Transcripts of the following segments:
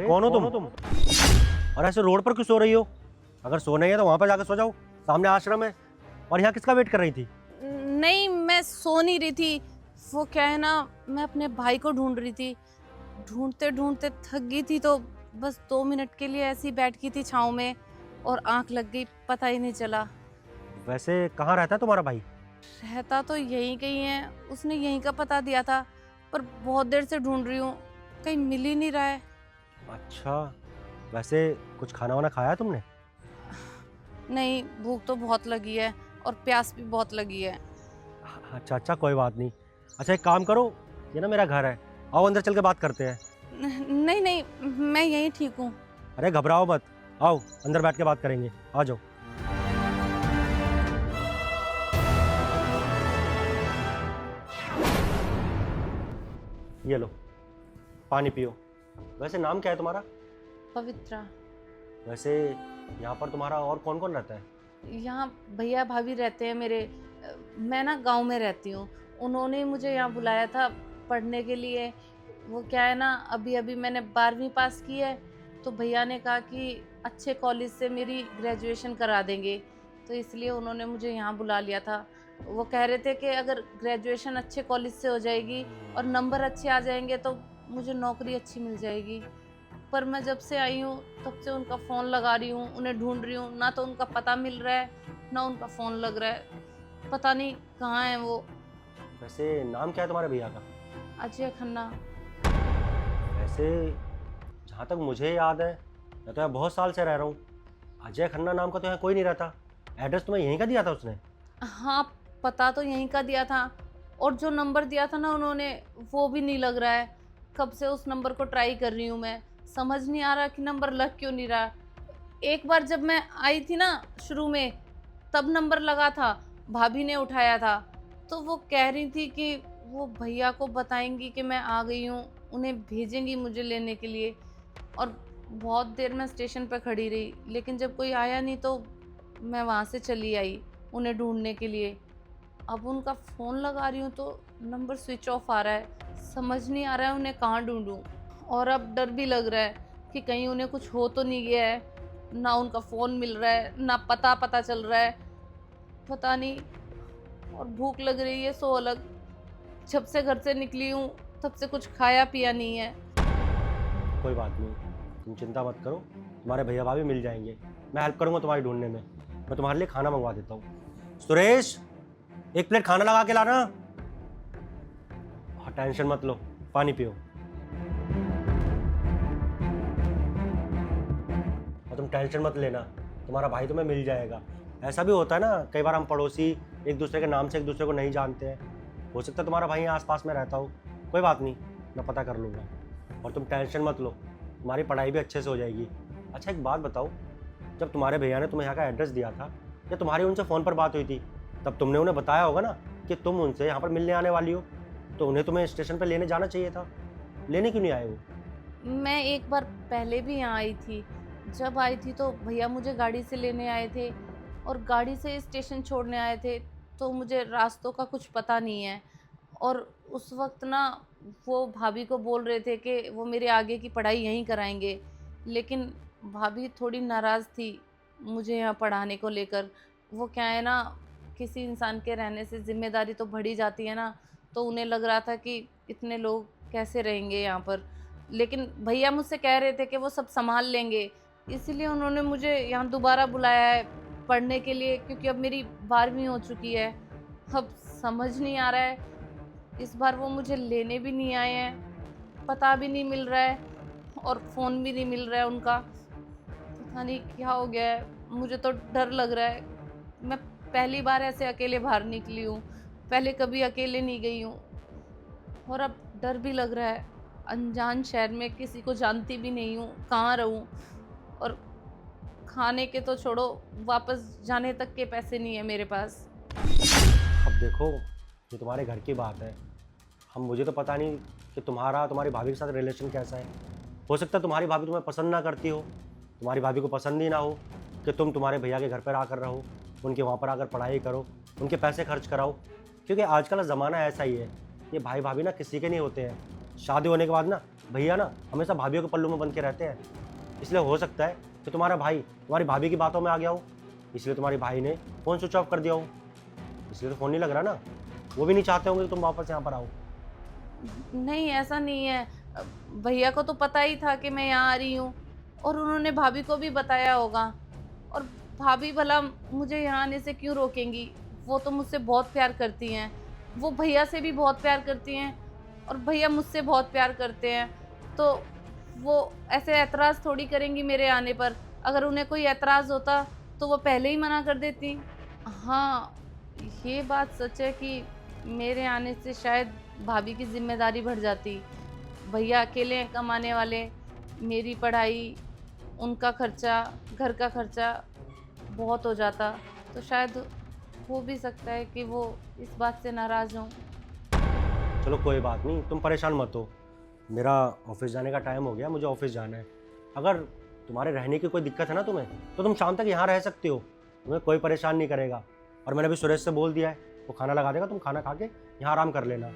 कौन हो तुम? और ऐसे रोड पर क्यों सो रही हो? अगर सोना ही है तो वहां पर जाकर सो जाओ, सामने आश्रम है। और यहाँ किसका वेट कर रही थी? नहीं, मैं सो नहीं रही थी। वो क्या है ना, मैं अपने भाई को ढूंढ रही थी। ढूंढते ढूंढते थक गई थी तो बस 2 मिनट के लिए ऐसी बैठ गई थी छाँव में और आंख लग गई, पता ही नहीं चला। वैसे कहाँ रहता है तुम्हारा भाई? रहता तो यहीं कहीं है, उसने यहीं का पता दिया था, पर बहुत देर से ढूंढ रही हूँ, कहीं मिल ही नहीं रहा है। अच्छा, वैसे कुछ खाना वाना खाया तुमने? नहीं, भूख तो बहुत लगी है और प्यास भी बहुत लगी है। अच्छा अच्छा, कोई बात नहीं। अच्छा, एक काम करो, ये ना मेरा घर है, आओ अंदर चल के बात करते हैं। नहीं नहीं, मैं यहीं ठीक हूँ। अरे घबराओ मत, आओ अंदर बैठ के बात करेंगे, आ जाओ। ये लो, पानी पियो। वैसे नाम क्या है तुम्हारा? पवित्रा। वैसे यहाँ पर तुम्हारा और कौन कौन रहता है? यहाँ भैया भाभी रहते हैं मेरे। मैं ना गांव में रहती हूँ। उन्होंने मुझे यहाँ बुलाया था पढ़ने के लिए। वो क्या है ना, अभी अभी मैंने 12वीं पास की है, तो भैया ने कहा कि अच्छे कॉलेज से मेरी ग्रेजुएशन करा देंगे, तो इसलिए उन्होंने मुझे यहाँ बुला लिया था। वो कह रहे थे कि अगर ग्रेजुएशन अच्छे कॉलेज से हो जाएगी और नंबर अच्छे आ जाएंगे तो मुझे नौकरी अच्छी मिल जाएगी। पर मैं जब से आई हूँ तब से उनका फ़ोन लगा रही हूँ, उन्हें ढूंढ रही हूँ, ना तो उनका पता मिल रहा है ना उनका फ़ोन लग रहा है। पता नहीं कहाँ है वो। वैसे नाम क्या है तुम्हारे भैया का? अजय खन्ना। वैसे जहाँ तक मुझे याद है, मैं तो यहाँ बहुत साल से रह रहा हूँ, अजय खन्ना नाम का तो यहाँ कोई नहीं रहता। एड्रेस तुम्हें यहीं का दिया था उसने? हाँ, पता तो यहीं का दिया था, और जो नंबर दिया था ना उन्होंने, वो भी नहीं लग रहा है। कब से उस नंबर को ट्राई कर रही हूँ मैं, समझ नहीं आ रहा कि नंबर लग क्यों नहीं रहा। एक बार जब मैं आई थी ना शुरू में, तब नंबर लगा था, भाभी ने उठाया था, तो वो कह रही थी कि वो भैया को बताएंगी कि मैं आ गई हूँ, उन्हें भेजेंगी मुझे लेने के लिए। और बहुत देर मैं स्टेशन पर खड़ी रही, लेकिन जब कोई आया नहीं तो मैं वहाँ से चली आई उन्हें ढूंढने के लिए। अब उनका फ़ोन लगा रही हूँ तो नंबर स्विच ऑफ आ रहा है, समझ नहीं आ रहा है उन्हें कहाँ ढूंढूं। और अब डर भी लग रहा है कि कहीं उन्हें कुछ हो तो नहीं गया है। ना उनका फ़ोन मिल रहा है, ना पता चल रहा है, पता नहीं। और भूख लग रही है सो अलग। जब से घर से निकली हूँ तब से कुछ खाया पिया नहीं है। कोई बात नहीं, तुम चिंता मत करो, तुम्हारे भैया भाभी मिल जाएंगे। मैं हेल्प करूँगा तुम्हारी ढूंढने में। मैं तुम्हारे लिए खाना मंगवा देता हूँ। सुरेश, एक प्लेट खाना लगा के लाना। हाँ, टेंशन मत लो, पानी पियो। और तुम टेंशन मत लेना, तुम्हारा भाई तुम्हें मिल जाएगा। ऐसा भी होता है ना, कई बार हम पड़ोसी एक दूसरे के नाम से एक दूसरे को नहीं जानते हैं। हो सकता है तुम्हारा भाई यहाँ आसपास में रहता हो। कोई बात नहीं, मैं पता कर लूँगा। और तुम टेंशन मत लो, तुम्हारी पढ़ाई भी अच्छे से हो जाएगी। अच्छा, एक बात बताओ, जब तुम्हारे भैया ने तुम्हें यहाँ का एड्रेस दिया था, या तुम्हारी उनसे फ़ोन पर बात हुई थी, तब तुमने उन्हें बताया होगा ना कि तुम उनसे यहाँ पर मिलने आने वाली हो, तो उन्हें तुम्हें स्टेशन पर लेने जाना चाहिए था। लेने क्यों नहीं आए वो? मैं एक बार पहले भी यहाँ आई थी। जब आई थी तो भैया मुझे गाड़ी से लेने आए थे और गाड़ी से स्टेशन छोड़ने आए थे, तो मुझे रास्तों का कुछ पता नहीं है। और उस वक्त ना वो भाभी को बोल रहे थे कि वो मेरे आगे की पढ़ाई यहीं कराएंगे, लेकिन भाभी थोड़ी नाराज़ थी मुझे यहाँ पढ़ाने को लेकर। वो क्या है ना, किसी इंसान के रहने से ज़िम्मेदारी तो बढ़ ही जाती है ना, तो उन्हें लग रहा था कि इतने लोग कैसे रहेंगे यहाँ पर। लेकिन भैया मुझसे कह रहे थे कि वो सब संभाल लेंगे, इसीलिए उन्होंने मुझे यहाँ दोबारा बुलाया है पढ़ने के लिए, क्योंकि अब मेरी 12वीं हो चुकी है। अब समझ नहीं आ रहा है, इस बार वो मुझे लेने भी नहीं आए हैं, पता भी नहीं मिल रहा है और फ़ोन भी नहीं मिल रहा है उनका। पता नहीं क्या हो गया है, मुझे तो डर लग रहा है। मैं पहली बार ऐसे अकेले बाहर निकली हूँ, पहले कभी अकेले नहीं गई हूँ, और अब डर भी लग रहा है। अनजान शहर में किसी को जानती भी नहीं हूँ, कहाँ रहूँ। और खाने के तो छोड़ो, वापस जाने तक के पैसे नहीं है मेरे पास। अब देखो, ये तुम्हारे घर की बात है। मुझे तो पता नहीं कि तुम्हारी भाभी के साथ रिलेशन कैसा है। हो सकता है तुम्हारी भाभी तुम्हें पसंद ना करती हो, तुम्हारी भाभी को पसंद ही ना हो कि तुम तुम्हारे भैया के घर पर आकर रहो, उनके वहाँ पर आकर पढ़ाई करो, उनके पैसे खर्च कराओ। क्योंकि आजकल का ज़माना ऐसा ही है, ये भाई भाभी ना किसी के नहीं होते हैं। शादी होने के बाद ना भैया ना हमेशा भाभीयों के पल्लू में बन के रहते हैं, इसलिए हो सकता है कि तुम्हारा भाई तुम्हारी भाभी की बातों में आ गया हो, इसलिए तुम्हारे भाई ने फ़ोन स्विच ऑफ कर दिया हो, इसलिए तो फ़ोन नहीं लग रहा ना। वो भी नहीं चाहते होंगे कि तुम वापस यहाँ पर आओ। नहीं, ऐसा नहीं है। भैया को तो पता ही था कि मैं यहाँ आ रही हूँ, और उन्होंने भाभी को भी बताया होगा। और भाभी भला मुझे यहाँ आने से क्यों रोकेंगी? वो तो मुझसे बहुत प्यार करती हैं। वो भैया से भी बहुत प्यार करती हैं, और भैया मुझसे बहुत प्यार करते हैं। तो वो ऐसे ऐतराज़ थोड़ी करेंगी मेरे आने पर। अगर उन्हें कोई ऐतराज़ होता तो वो पहले ही मना कर देती। हाँ, ये बात सच है कि मेरे आने से शायद भाभी की ज़िम्मेदारी बढ़ जाती। भैया अकेले हैं कमाने वाले, मेरी पढ़ाई, उनका खर्चा, घर का खर्चा बहुत हो जाता। तो शायद हो भी सकता है कि वो इस बात से नाराज़ हों। चलो कोई बात नहीं, तुम परेशान मत हो। मेरा ऑफिस जाने का टाइम हो गया, मुझे ऑफिस जाना है। अगर तुम्हारे रहने की कोई दिक्कत है ना तुम्हें, तो तुम शाम तक यहाँ रह सकते हो, तुम्हें कोई परेशान नहीं करेगा। और मैंने अभी सुरेश से बोल दिया है, वो खाना लगा देगा, तुम खाना खा के यहाँ आराम कर लेना।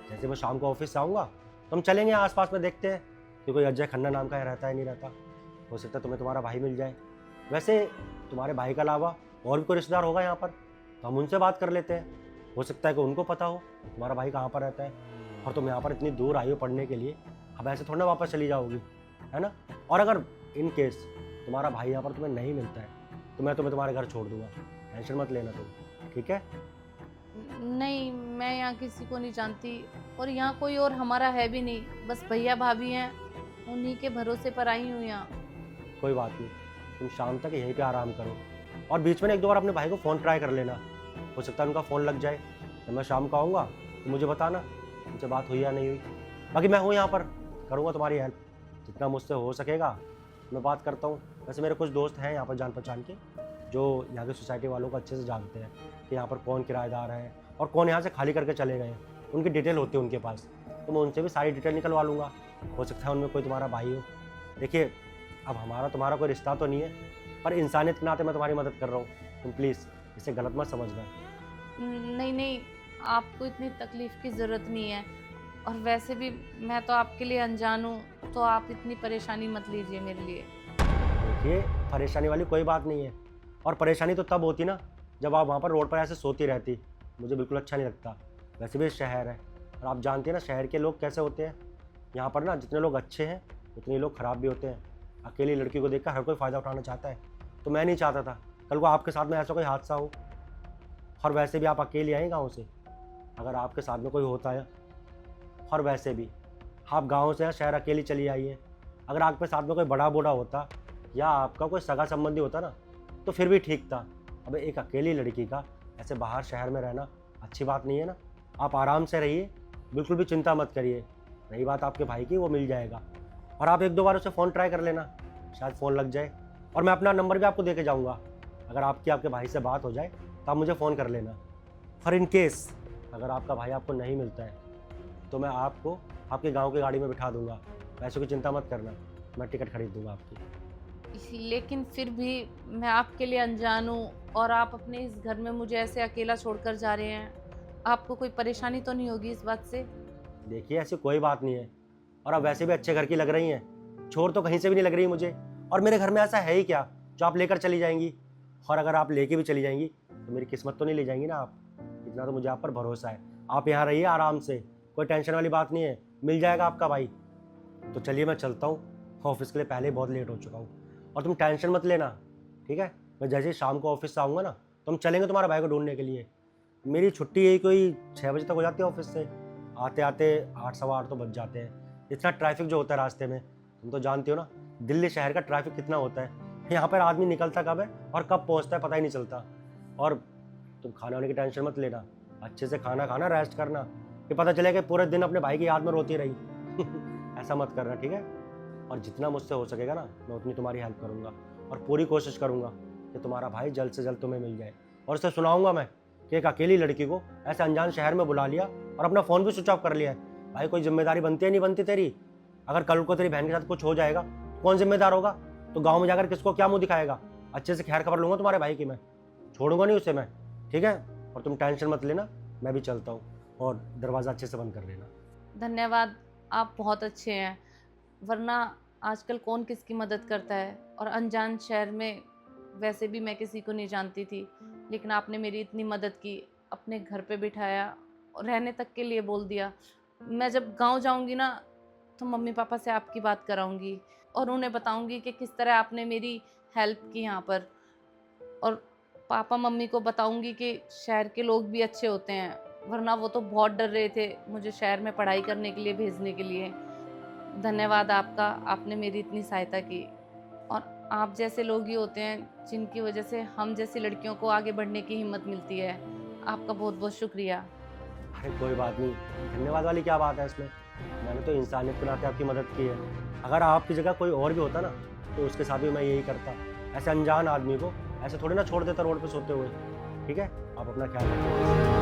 जैसे मैं शाम को ऑफिस से आऊँगा तो हम चलेंगे आसपास में, देखते हैं कि कोई अजय खन्ना नाम का रहता है नहीं रहता। हो सकता है तुम्हें तुम्हारा भाई मिल जाए। वैसे तुम्हारे भाई के अलावा और भी कोई रिश्तेदार होगा यहाँ पर, तो हम उनसे बात कर लेते हैं। हो सकता है कि उनको पता हो तुम्हारा भाई कहाँ पर रहता है। और तुम यहाँ पर इतनी दूर आई हो पढ़ने के लिए, अब ऐसे थोड़ा ना वापस चली जाओगी, है ना। और अगर इन केस तुम्हारा भाई यहाँ पर तुम्हें नहीं मिलता है तो मैं तुम्हारे घर छोड़ दूंगा, टेंशन मत लेना तुम, ठीक है। नहीं, मैं यहाँ किसी को नहीं जानती, और यहाँ कोई और हमारा है भी नहीं। बस भैया भाभी हैं, उन्हीं के भरोसे पर आई हूँ यहाँ। कोई बात नहीं, तुम शाम तक यहीं पे आराम करो, और बीच में एक दो बार अपने भाई को फ़ोन ट्राई कर लेना। हो सकता है उनका फ़ोन लग जाए। जब मैं शाम को आऊँगा तो मुझे बताना मुझसे बात हुई या नहीं हुई। बाकी मैं हूँ यहाँ पर, करूँगा तुम्हारी हेल्प, जितना मुझसे हो सकेगा मैं बात करता हूँ। वैसे मेरे कुछ दोस्त हैं यहाँ पर जान पहचान के, जो यहाँ की सोसाइटी वालों को अच्छे से जानते हैं कि यहाँ पर कौन किराएदार है और कौन यहाँ से खाली करके चले गए हैं। उनकी डिटेल होती है उनके पास, तो मैं उनसे भी सारी डिटेल निकलवा लूँगा। हो सकता है उनमें कोई तुम्हारा भाई हो। देखिए, अब हमारा तुम्हारा कोई रिश्ता तो नहीं है, पर इंसानियत के नाते मैं तुम्हारी मदद कर रहा हूँ। तुम प्लीज़ इसे गलत मत समझना। नहीं नहीं, आपको इतनी तकलीफ़ की ज़रूरत नहीं है। और वैसे भी मैं तो आपके लिए अनजान हूँ, तो आप इतनी परेशानी मत लीजिए मेरे लिए। देखिए, परेशानी वाली कोई बात नहीं है, और परेशानी तो तब होती ना जब आप वहाँ पर रोड पर ऐसे सोती रहती। मुझे बिल्कुल अच्छा नहीं लगता। वैसे भी शहर है, और आप जानते हैं ना शहर के लोग कैसे होते हैं। यहाँ पर ना जितने लोग अच्छे हैं उतने लोग ख़राब भी होते हैं। अकेली लड़की को देखकर हर कोई फ़ायदा उठाना चाहता है, तो मैं नहीं चाहता था कल को आपके साथ में ऐसा कोई हादसा हो। और वैसे भी आप अकेले आए गाँव से, अगर आपके साथ में कोई होता है, और वैसे भी आप गाँव से या शहर अकेली चली आई हैं, अगर आपके साथ में कोई बड़ा बूढ़ा होता या आपका कोई सगा संबंधी होता ना, तो फिर भी ठीक था। अब एक अकेली लड़की का ऐसे बाहर शहर में रहना अच्छी बात नहीं है ना। आप आराम से रहिए, बिल्कुल भी चिंता मत करिए। रही बात आपके भाई की, वो मिल जाएगा। और आप एक दो बार उसे फ़ोन ट्राई कर लेना, शायद फ़ोन लग जाए। और मैं अपना नंबर भी आपको दे के जाऊँगा, अगर आपके भाई से बात हो जाए तो आप मुझे फ़ोन कर लेना। और इन केस अगर आपका भाई आपको नहीं मिलता है तो मैं आपको आपके गाँव की गाड़ी में बिठा दूँगा। पैसों की चिंता मत करना, मैं टिकट खरीद दूँगा आपकी। लेकिन फिर भी मैं आपके लिए अनजान हूँ, और आप अपने इस घर में मुझे ऐसे अकेला छोड़कर जा रहे हैं। आपको कोई परेशानी तो नहीं होगी इस बात से? देखिए, ऐसी कोई बात नहीं है, और अब वैसे भी अच्छे घर की लग रही हैं, चोर तो कहीं से भी नहीं लग रही मुझे। और मेरे घर में ऐसा है ही क्या जो आप लेकर चली जाएंगी। और अगर आप लेके भी चली जाएंगी तो मेरी किस्मत तो नहीं ले जाएंगी ना आप। इतना तो मुझे आप पर भरोसा है। आप यहाँ रहिए आराम से, कोई टेंशन वाली बात नहीं है, मिल जाएगा आपका भाई। तो चलिए मैं चलता हूँ, ऑफिस के लिए पहले ही बहुत लेट हो चुका हूँ। और तुम टेंशन मत लेना, ठीक है। मैं जैसे ही शाम को ऑफिस से आऊँगा ना, तो हम चलेंगे तुम्हारा भाई को ढूंढने के लिए। मेरी छुट्टी यही कोई 6 बजे तक हो जाती है ऑफिस से, आते आते 8 सवा 8 तो बज जाते हैं। इतना ट्रैफिक जो होता है रास्ते में, तुम तो जानती हो ना दिल्ली शहर का ट्रैफिक कितना होता है। यहाँ पर आदमी निकलता कब है और कब पहुँचता है पता ही नहीं चलता। और तुम खाने वाने की टेंशन मत लेना, अच्छे से खाना खाना, रेस्ट करना, ये पता चलेगा पूरे दिन अपने भाई की याद में रोती रही। ऐसा मत करना, ठीक है। और जितना मुझसे हो सकेगा ना, मैं उतनी तुम्हारी हेल्प करूँगा, और पूरी कोशिश करूँगा कि तुम्हारा भाई जल्द से जल्द तुम्हें मिल जाए। और उसे सुनाऊँगा मैं कि एक अकेली लड़की को ऐसे अनजान शहर में बुला लिया और अपना फ़ोन भी स्विच ऑफ कर लिया है। भाई कोई जिम्मेदारी बनती है नहीं बनती तेरी? अगर कल को तेरी बहन के साथ कुछ हो जाएगा कौन जिम्मेदार होगा? तो गाँव में जाकर किसको क्या मुँह दिखाएगा? अच्छे से खैर खबर लूँगा तुम्हारे भाई की, मैं छोड़ूंगा नहीं उसे मैं, ठीक है। और तुम टेंशन मत लेना, मैं भी चलता हूँ, और दरवाज़ा अच्छे से बंद कर लेना। धन्यवाद, आप बहुत अच्छे हैं। वरना आजकल कौन किसकी मदद करता है। और अनजान शहर में वैसे भी मैं किसी को नहीं जानती थी, लेकिन आपने मेरी इतनी मदद की, अपने घर पे बिठाया और रहने तक के लिए बोल दिया। मैं जब गांव जाऊंगी ना तो मम्मी पापा से आपकी बात कराऊंगी और उन्हें बताऊंगी कि किस तरह आपने मेरी हेल्प की यहाँ पर। और पापा मम्मी को बताऊंगी कि शहर के लोग भी अच्छे होते हैं, वरना वो तो बहुत डर रहे थे मुझे शहर में पढ़ाई करने के लिए भेजने के लिए। धन्यवाद आपका, आपने मेरी इतनी सहायता की। और आप जैसे लोग ही होते हैं जिनकी वजह से हम जैसी लड़कियों को आगे बढ़ने की हिम्मत मिलती है। आपका बहुत बहुत शुक्रिया। अरे कोई बात नहीं, धन्यवाद वाली क्या बात है इसमें। मैंने तो इंसानियत के नाते आपकी मदद की है। अगर आपकी जगह कोई और भी होता ना तो उसके साथ भी मैं यही करता। ऐसे अनजान आदमी को ऐसे थोड़ी ना छोड़ देता रोड पे सोते हुए। ठीक है, आप अपना ख्याल रखिए।